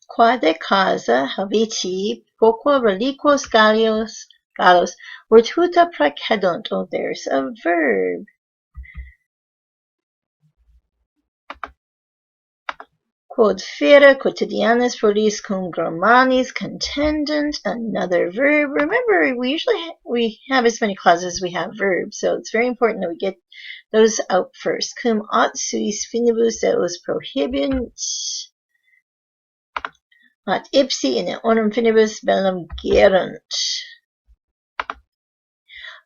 Quade casa habiti quoque reliquos gallos virtuta praecedunt. Oh, there's a verb. Quod fere quotidianis prodis cum grammanis contendent, another verb. Remember, we have as many clauses as we have verbs, so it's very important that we get those out first. Cum aut suis finibus eos prohibent, aut ipsi in eorum finibus bellum gerunt.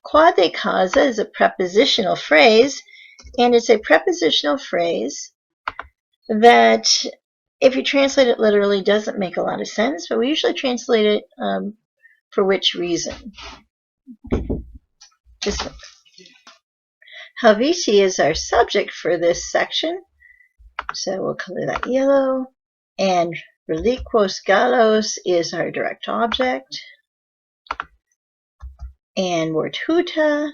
Quade causa is a prepositional phrase, and it's a prepositional phrase that, if you translate it literally, doesn't make a lot of sense, but we usually translate it for which reason. Helveti is our subject for this section, so we'll color that yellow. And reliquos gallos is our direct object. And virtuta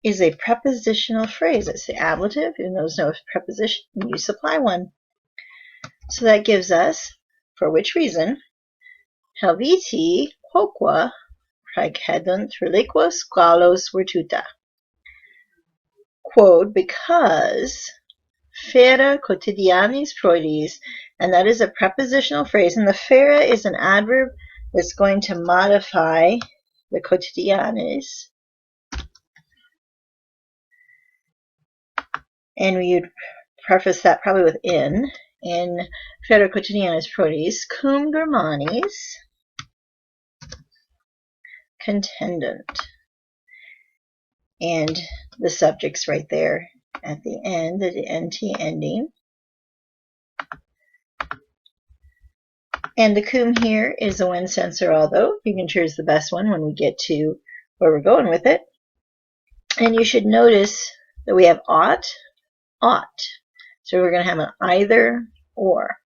is a prepositional phrase. It's the ablative. If there's no preposition, you supply one. So that gives us, for which reason, Helveti quoque praecedunt reliquos gallos virtuta. Quote, because fere quotidianis prodis, and that is a prepositional phrase, and the fere is an adverb that's going to modify the quotidianis. And we'd preface that probably with in fere quotidianis prodis cum Germanis contendent. And the subject's right there at the end, the nt ending. And the cum here is a when, since, or although. You can choose the best one when we get to where we're going with it. And you should notice that we have ought. So we're going to have an either or.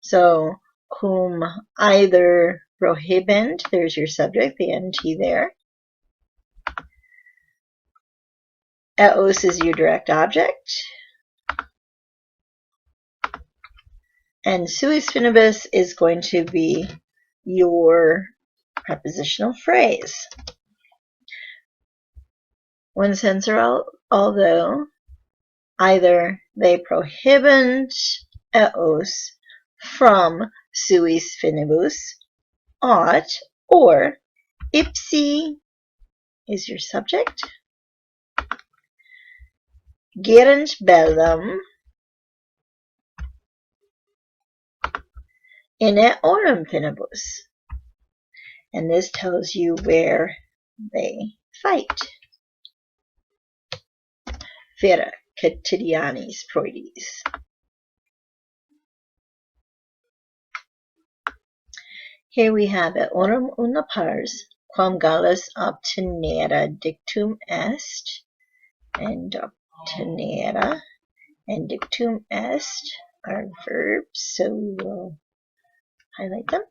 So cum either prohibent, there's your subject, the nt there. Eos is your direct object. And suis finibus is going to be your prepositional phrase. When, since, or although, either they prohibent eos from suis finibus, ought, or ipsi is your subject. Gerunt bellum in eorum finibus. And this tells you where they fight. Fere quotidianis prodis. Here we have eorum una pars, quam Gallus obtenere dictum est, and obtenere and dictum est are verbs, so we'll highlight them.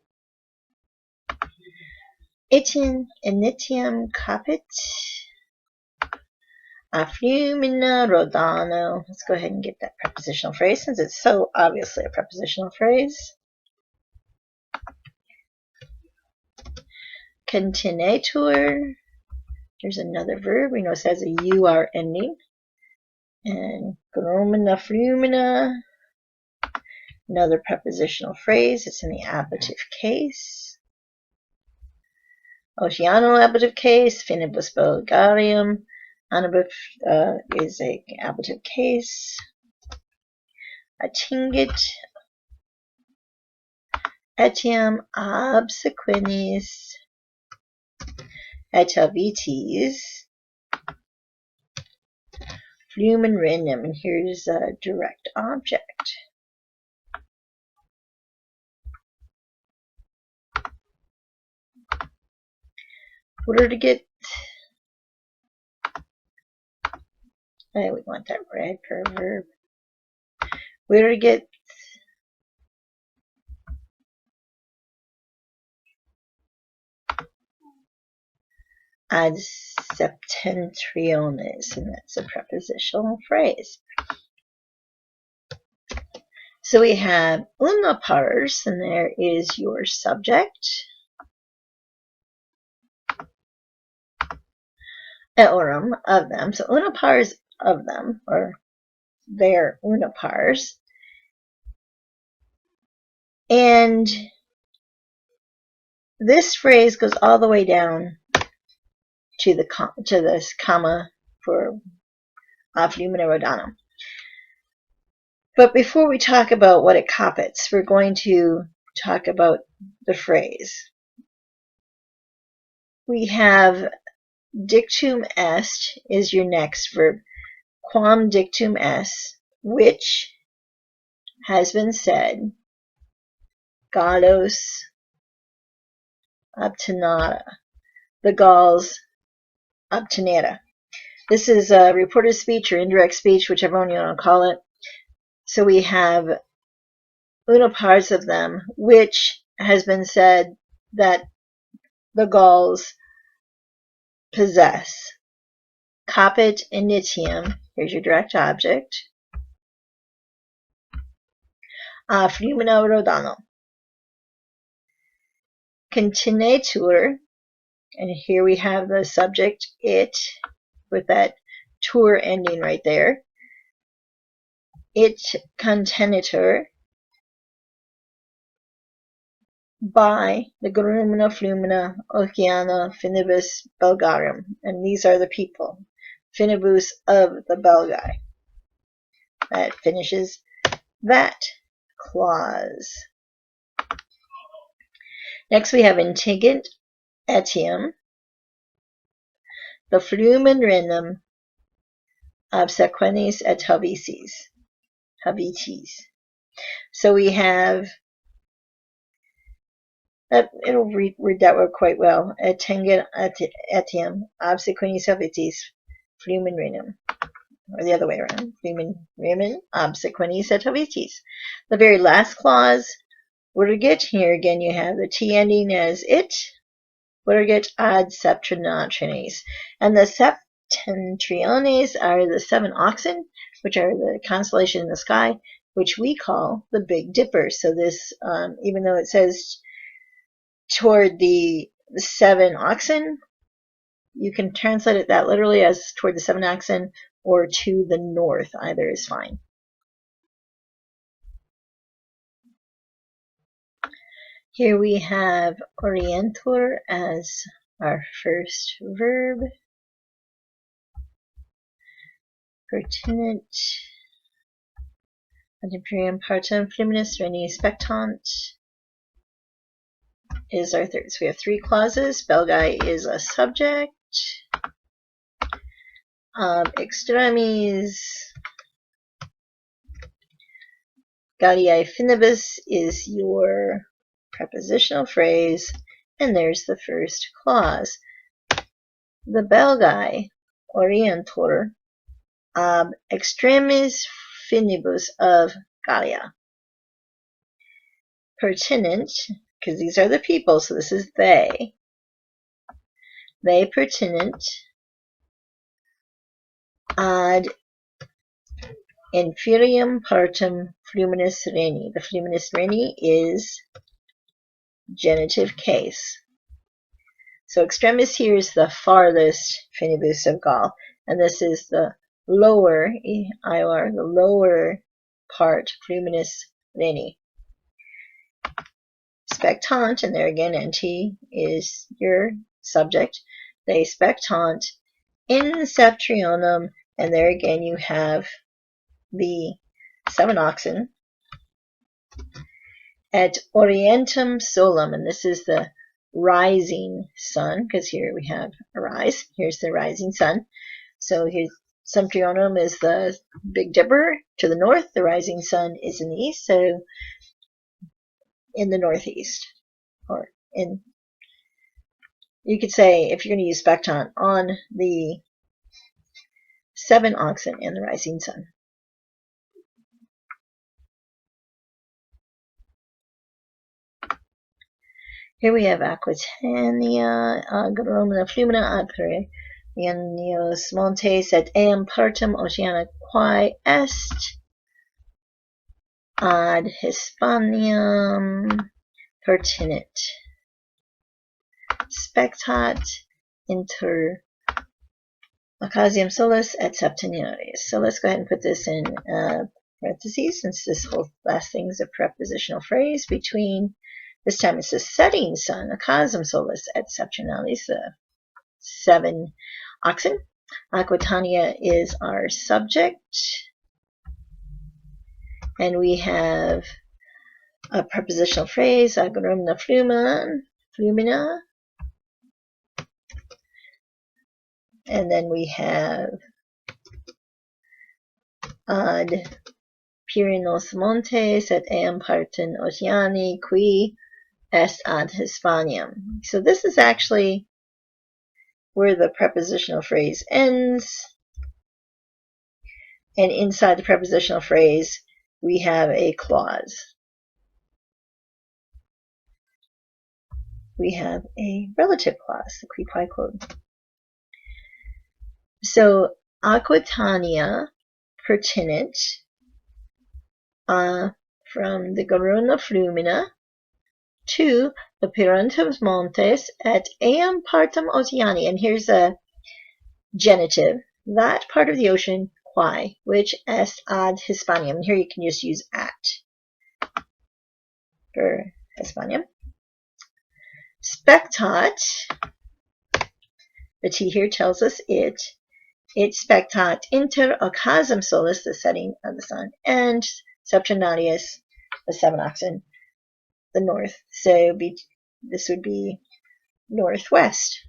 Initium capit a flumina rodano. Let's go ahead and get that prepositional phrase since it's so obviously a prepositional phrase. Continetur. There's another verb. We know it has a UR ending. And gromina flumina. Another prepositional phrase. It's in the ablative case. Oceano ablative case. Finibus Bulgarium. Anabuf is a ablative case. Attingit. Etiam obsequinis. Etavites. Flumen random. And here's a direct object. What are to get? We want that red for a verb. Where to get? Ad septentriones, and that's a prepositional phrase. So we have una pars, and there is your subject. Eorum, of them. So una pars of them, or their una pars. And this phrase goes all the way down to this comma for flumina rhodanum. But before we talk about what it capits, we're going to talk about the phrase. We have dictum est is your next verb. Quam dictum est, which has been said, Gallos obtinata, the Gauls obtinata. This is a reported speech or indirect speech, whichever one you want to call it. So we have una pars of them, which has been said that the Gauls possess. Capit initium, here's your direct object. Flumina rhodano. Continetur, and here we have the subject, it, with that tour ending right there. It contenitur by the Grumina, Flumina, Oceana, Finibus, Belgarum. And these are the people. Finibus of the Belgae. That finishes that clause. Next we have intigent etium. The flumen renum obsequenis et habitis. So we have, it'll read that word quite well. Intigent etium obsequenis habitis flumen renum. Or the other way around. Flumen renum obsequenis et habitis. The very last clause, Verget, here again you have the T ending as it. Verget ad septentriones. And the septentriones are the 7 oxen, which are the constellation in the sky, which we call the Big Dipper. So this, even though it says toward the 7 oxen, you can translate it that literally as toward the 7 oxen or to the north. Either is fine. Here we have orientur as our first verb. Pertinent ad imperium partem fluminis reni spectant is our third. So we have 3 clauses. Belgae is a subject. Extremis Galliae finibus is your prepositional phrase, and there's the first clause. The Belgae orientur ab extremis finibus of Gallia. Pertinent, because these are the people, so this is they. They pertinent ad inferium partem fluminis reni. The fluminis reni is genitive case. So extremis here is the farthest finibus of Gaul, and this is the lower, the lower part, fluminis reni. Spectant, and there again NT is your subject. They spectant in septrionum, and there again you have the 7 oxen. At orientem solum, and this is the rising sun, because here we have a rise. Here's the rising sun. So here's septrionum is the Big Dipper to the north. The rising sun is in the east, so in the northeast. Or in, you could say, if you're going to use spectant, on the 7 oxen and the rising sun. Here we have Aquitania, Gromina Flumina ad Perennios Montes et eam partem oceana quae est. ad Hispaniam pertinit. Spectat inter occasium solis et septenarius. So let's go ahead and put this in parentheses, since this whole last thing is a prepositional phrase. Between, this time it's the setting sun, occasium solis et septenarius, the 7 oxen. Aquitania is our subject. And we have a prepositional phrase, agrumna flumina. And then we have ad Pyrenos montes et eam partem oceani qui est ad Hispaniam. So this is actually where the prepositional phrase ends. And inside the prepositional phrase, we have a clause. We have a relative clause, the qui quae quod. So Aquitania pertinit from the Garona Flumina to the Pyrenus montes et eam partem oceani. And here's a genitive, that part of the ocean, quae, which est ad Hispaniam. And here you can just use at for Hispaniam. Spectat, the T here tells us it spectat inter occasium solis, the setting of the sun, and septenarius, the 7 oxen, the north. So this would be northwest.